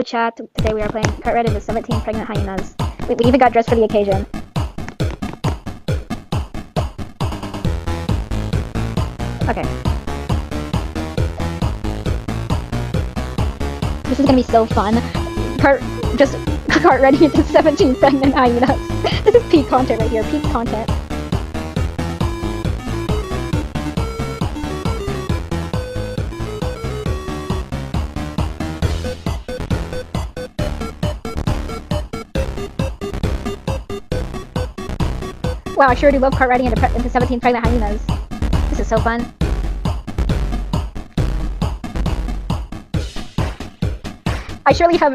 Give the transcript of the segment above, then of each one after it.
Chat, today we are playing Cart Ride into 17 Pregnant Hyenas. We even got dressed for the occasion. Okay. This is gonna be so fun. Cart Ride into 17 Pregnant Hyenas. This is peak content right here, peak content. Wow, I sure do love cart riding into 17 Pregnant Hyenas. This is so fun. I surely have...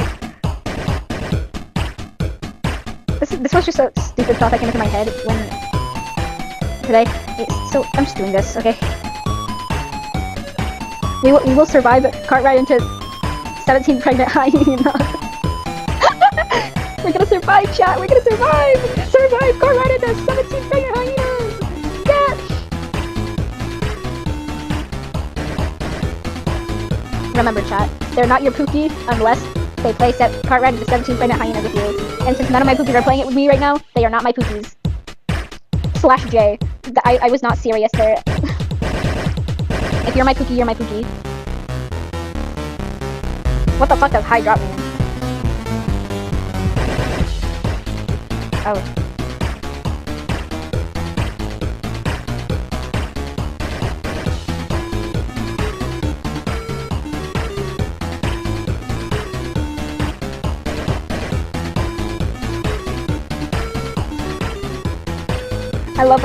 This was just a stupid thought that came into my head when... today. So, I'm just doing this, okay? We will survive cart ride into 17 Pregnant Hyenas. We're gonna survive, chat! We're gonna survive! Survive! Cart ride into 17 Pregnant Hyenas! Yes! Remember, chat, they're not your Pookie unless they play cart ride into 17 Pregnant Hyenas with you. And since none of my Pookies are playing it with me right now, they are not my Pookies. / J. I was not serious there. If you're my Pookie, you're my Pookie. What the fuck does high drop mean? Oh.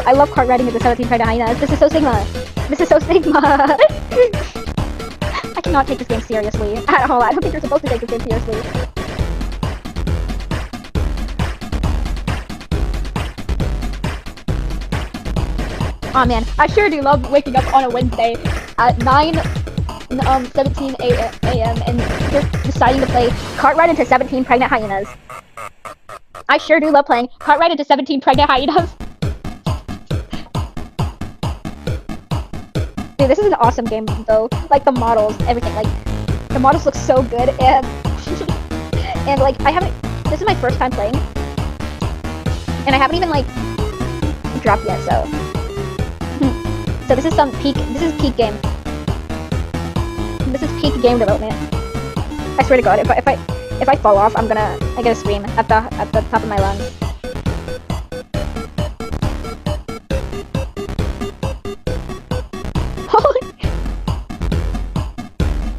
I love cart riding into 17 Pregnant Hyenas. This is so Sigma. This is so Sigma. I cannot take this game seriously at all. I don't think you're supposed to take this game seriously. Aw man, I sure do love waking up on a Wednesday at 17 a.m. and just deciding to play Cart Ride into 17 Pregnant Hyenas. I sure do love playing Cart Ride into 17 Pregnant Hyenas. Dude, this is an awesome game though. Like the models, everything. Like the models look so good, and and like this is my first time playing, and I haven't even like dropped yet, so. So this is peak game. This is peak game development. I swear to God, if I fall off, I gotta scream at the top of my lungs.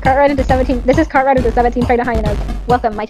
Cart Ride into 17. This is Cart Ride into 17 Pregnant Hyenas. Welcome, my